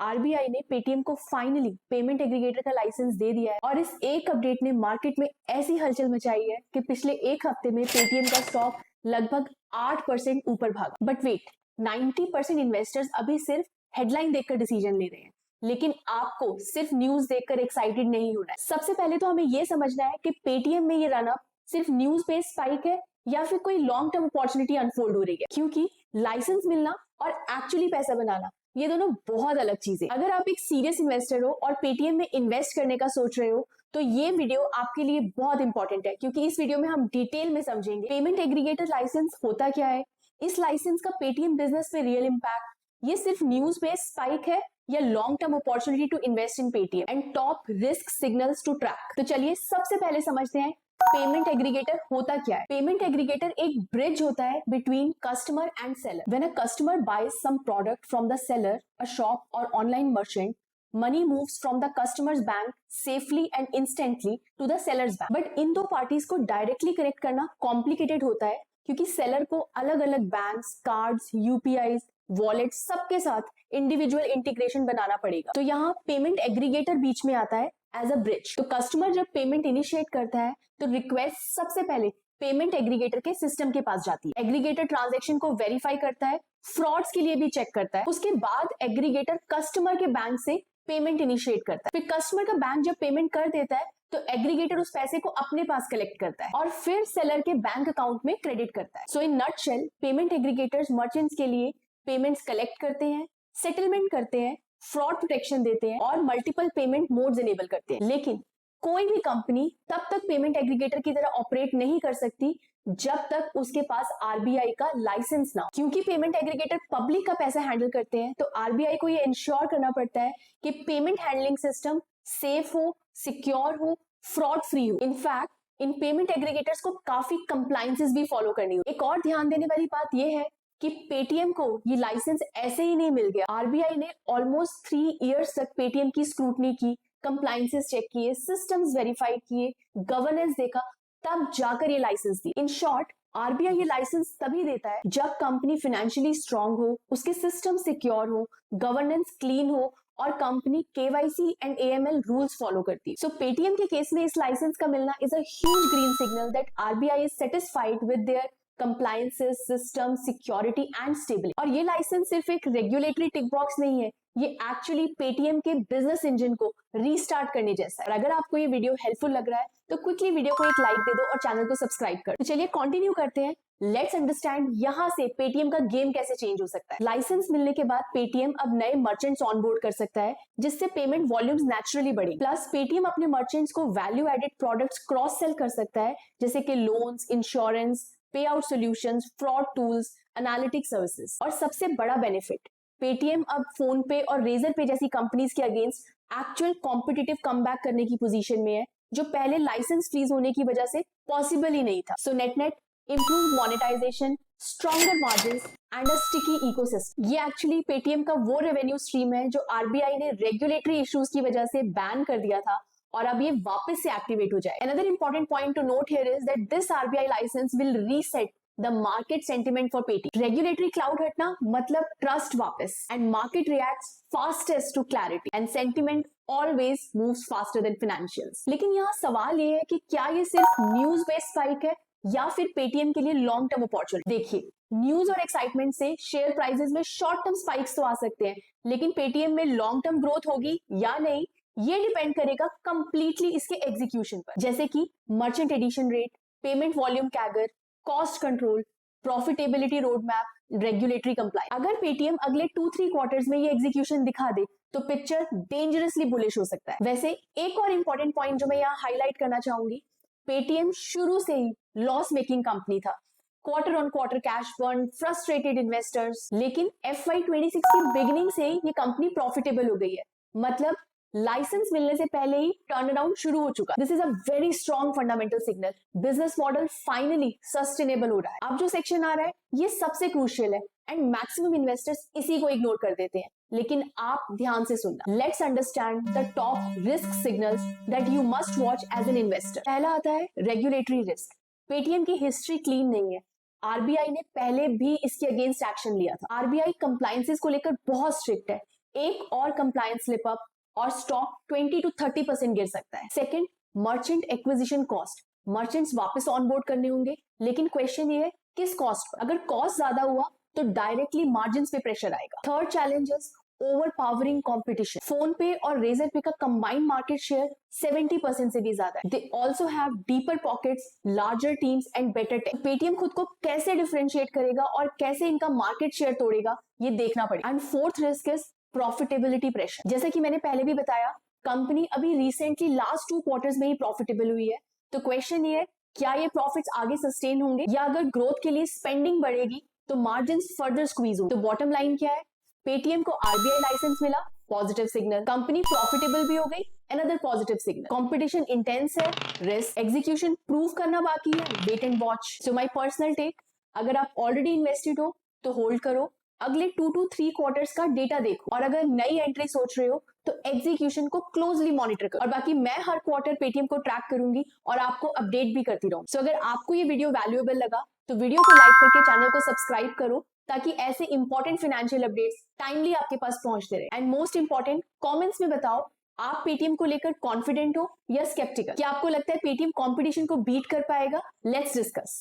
RBI ने Paytm को finally payment aggregator का लाइसेंस दे दिया है और इस एक अपडेट ने मार्केट में ऐसी हलचल मचाई है कि पिछले एक हफ्ते में पेटीएम का स्टॉक लगभग 8% ऊपर भागा। बट वेट, 90% इन्वेस्टर्स अभी सिर्फ हेडलाइन देखकर डिसीजन ले रहे हैं, लेकिन आपको सिर्फ न्यूज देखकर एक्साइटेड नहीं होना है। सबसे पहले तो हमें यह समझना है कि पेटीएम में ये रन अप सिर्फ न्यूज बेस्ड स्पाइक है या फिर कोई लॉन्ग टर्म अपॉर्चुनिटी अनफोल्ड हो रही है, क्योंकि लाइसेंस मिलना और एक्चुअली पैसा बनाना ये दोनों बहुत अलग चीजें। अगर आप एक सीरियस इन्वेस्टर हो और पेटीएम में इन्वेस्ट करने का सोच रहे हो तो ये वीडियो आपके लिए बहुत इंपॉर्टेंट है, क्योंकि इस वीडियो में हम डिटेल में समझेंगे पेमेंट एग्रीगेटर लाइसेंस होता क्या है, इस लाइसेंस का पेटीएम बिजनेस पे रियल इम्पैक्ट, ये सिर्फ न्यूज बेस्ड स्पाइक है या long term opportunity to invest in Paytm, and top risk signals to track. तो चलिए सबसे पहले समझते हैं पेमेंट एग्रीगेटर होता क्या है। पेमेंट एग्रीगेटर एक ब्रिज होता है between customer and seller. When a customer buys some product from the seller, a shop और online merchant, money moves from the customer's bank safely and instantly to the seller's bank. But in दो parties को directly connect करना complicated होता है, क्योंकि seller को अलग अलग बैंक्स, कार्ड्स, यूपीआईज, वॉलेट सबके साथ इंडिविजुअल इंटीग्रेशन बनाना पड़ेगा। तो यहाँ पेमेंट एग्रीगेटर बीच में आता है एज अ ब्रिज। तो कस्टमर जब पेमेंट इनिशिएट करता है तो रिक्वेस्ट सबसे पहले पेमेंट एग्रीगेटर के सिस्टम के पास जाती है। एग्रीगेटर ट्रांजैक्शन को वेरीफाई करता है, फ्रॉड्स के लिए भी चेक करता है। उसके बाद एग्रीगेटर कस्टमर के बैंक से पेमेंट इनिशिएट करता है। फिर कस्टमर का बैंक जब पेमेंट कर देता है तो एग्रीगेटर उस पैसे को अपने पास कलेक्ट करता है और फिर सेलर के बैंक अकाउंट में क्रेडिट करता है। So in nutshell payment aggregators merchants के लिए पेमेंट्स कलेक्ट करते हैं, सेटलमेंट करते हैं, फ्रॉड प्रोटेक्शन देते हैं और मल्टीपल पेमेंट मोड्स इनेबल करते हैं। लेकिन कोई भी कंपनी तब तक पेमेंट एग्रीगेटर की तरह ऑपरेट नहीं कर सकती जब तक उसके पास आरबीआई का लाइसेंस ना हो। क्योंकि पेमेंट एग्रीगेटर पब्लिक का पैसा हैंडल करते हैं तो आरबीआई को ये इंश्योर करना पड़ता है कि पेमेंट हैंडलिंग सिस्टम सेफ हो, सिक्योर हो, फ्रॉड फ्री हो। इनफैक्ट इन पेमेंट एग्रीगेटर्स को काफी कंप्लायंसेस भी फॉलो करनी हो। एक और ध्यान देने वाली बात यह है कि पेटीएम को ये लाइसेंस ऐसे ही नहीं मिल गया। आरबीआई ने ऑलमोस्ट 3 इयर्स तक पेटीएम की स्क्रूटनी की, कंप्लायंसेस चेक किए, सिस्टम्स वेरीफाइड किए, गवर्नेंस देखा, तब जाकर ये लाइसेंस दी। इन शॉर्ट आरबीआई ये लाइसेंस तभी देता है जब कंपनी फाइनेंशियली स्ट्रांग हो, उसके सिस्टम सिक्योर हो, गवर्नेंस क्लीन हो और company KYC and AML rules follow करती है। सो पेटीएम के केस में इस लाइसेंस का मिलना is a huge green signal that RBI is satisfied with their compliances, system, security and stability. और ये लाइसेंस सिर्फ एक रेगुलेटरी टिक बॉक्स नहीं है, ये एक्चुअली पेटीएम के बिजनेस इंजन को रीस्टार्ट करने जैसा है। और अगर आपको ये वीडियो हेल्पफुल लग रहा है तो क्विकली वीडियो को एक लाइक दे दो और चैनल को सब्सक्राइब कर। तो चलिए कंटिन्यू करते हैं। लेट्स अंडरस्टैंड यहाँ से पेटीएम का गेम कैसे चेंज हो सकता है। लाइसेंस मिलने के बाद पेटीएम अब नए मर्चेंट्स ऑनबोर्ड कर सकता है, जिससे पेमेंट वॉल्यूम्स नेचुरली बढ़े। प्लस पेटीएम अपने मर्चेंट्स को value added products cross sell कर सकता है, जैसे कि loans, insurance, pay out solutions, fraud tools, analytic services. और सबसे बड़ा बेनिफिट, पेटीएम अब फोन पे और रेजर पे जैसी कंपनीज के अगेंस्ट एक्चुअल कॉम्पिटिटिव कमबैक करने की पोजीशन में है, जो पहले लाइसेंस फ्रीज होने की वजह से पॉसिबल ही नहीं था। So net net improve monetisation, stronger margins and a sticky ecosystem. ये एक्चुअली पेटीएम का वो रेवेन्यू स्ट्रीम है जो आरबीआई ने रेगुलेटरी इश्यूज की वजह से बैन कर दिया था और अब ये वापस से एक्टिवेट हो जाए। Another important point to note here is that this RBI license will reset the market sentiment for Paytm. Regulatory cloud हटना मतलब ट्रस्ट वापस, and market reacts fastest to clarity and sentiment always moves faster than financials. लेकिन यहाँ सवाल ये है कि क्या ये सिर्फ न्यूज बेस्ड स्पाइक है या फिर पेटीएम के लिए लॉन्ग टर्म अपॉर्चुनिटी। देखिए, न्यूज और एक्साइटमेंट से शेयर प्राइसेस में शॉर्ट टर्म स्पाइक्स तो आ सकते हैं, लेकिन पेटीएम में लॉन्ग टर्म ग्रोथ होगी या नहीं ये डिपेंड करेगा कंप्लीटली इसके एग्जीक्यूशन पर, जैसे कि merchant addition rate, payment volume CAGR, cost control, profitability road map, regulatory compliance. अगर पेटीएम अगले 2-3 क्वार्टर्स में ये एग्जीक्यूशन दिखा दे तो पिक्चर डेंजरसली बुलिश हो सकता है। वैसे एक और इंपॉर्टेंट पॉइंट जो मैं यहाँ हाईलाइट करना चाहूंगी, पेटीएम शुरू से ही लॉस मेकिंग कंपनी था, quarter on quarter cash burn, frustrated investors. लेकिन FY26 की बिगिनिंग से ये कंपनी प्रॉफिटेबल हो गई है, मतलब लाइसेंस मिलने से पहले ही टर्न अराउंड शुरू हो चुका। This is a very strong fundamental signal. Business model finally sustainable हो रहा है। अब जो सेक्शन आ रहा है ये सबसे क्रूशियल है एंड मैक्सिमम इन्वेस्टर्स इसी को इग्नोर कर देते हैं, लेकिन आप ध्यान से सुनना। Let's understand the top risk signals that you must watch as an investor. पहला आता है रेगुलेटरी रिस्क। पेटीएम की हिस्ट्री क्लीन नहीं है, आरबीआई ने पहले भी इसके अगेंस्ट एक्शन लिया था। आरबीआई कंप्लायंसेस को लेकर बहुत स्ट्रिक्ट है, एक और कंप्लायंस स्लिप अप और स्टॉक 20 to 30% गिर सकता है। Second, merchant acquisition cost. Merchants वापस ऑनबोर्ड करने होंगे, लेकिन क्वेश्चन ये है किस कॉस्ट पर। अगर कॉस्ट ज्यादा हुआ तो डायरेक्टली मार्जिन पे प्रेशर आएगा। Third challenge is over powering competition. Phone पे और रेजर पे का कंबाइंड मार्केट शेयर 70% से भी ज्यादा है। They also have deeper pockets, larger teams and better tech. Paytm खुद को कैसे डिफरेंशिएट करेगा और कैसे इनका मार्केट शेयर तोड़ेगा, ये देखना पड़ेगा। And fourth risk is profitability pressure. जैसा कि मैंने पहले भी बताया, कंपनी अभी रिसेंटली लास्ट 2 क्वार्टर्स में ही प्रॉफिटेबल हुई है। तो क्वेश्चन ये है, क्या ये प्रॉफिट्स आगे सस्टेन होंगे, या अगर ग्रोथ के लिए स्पेंडिंग बढ़ेगी तो मार्जिन फर्दर स्क्वीज होंगे। तो बॉटम लाइन क्या है, पेटीएम को आरबीआई लाइसेंस मिला, पॉजिटिव सिग्नल। कंपनी प्रॉफिटेबल भी हो गई, another positive signal. Competition intense है, रिस्क। एग्जीक्यूशन प्रूव करना बाकी है, wait and watch. So my personal take, अगर आप ऑलरेडी इन्वेस्टेड हो तो होल्ड करो, अगले 2 to 3 क्वार्टर्स का डेटा देखो, और अगर नई एंट्री सोच रहे हो तो एग्जीक्यूशन को क्लोजली मॉनिटर करो। और बाकी मैं हर क्वार्टर पेटीएम को ट्रैक करूंगी और आपको अपडेट भी करती रहूंगी। सो अगर आपको ये वीडियो वैल्यूएबल लगा तो वीडियो को लाइक करके चैनल को सब्सक्राइब करो, ताकि ऐसे इंपॉर्टेंट फाइनेंशियल अपडेट्स टाइमली आपके पास पहुंचते रहे। एंड मोस्ट इंपॉर्टेंट, कमेंट्स में बताओ आप पेटीएम को लेकर कॉन्फिडेंट हो या स्केप्टिकल। क्या आपको लगता है पेटीएम कंपटीशन को बीट कर पाएगा? Let's discuss.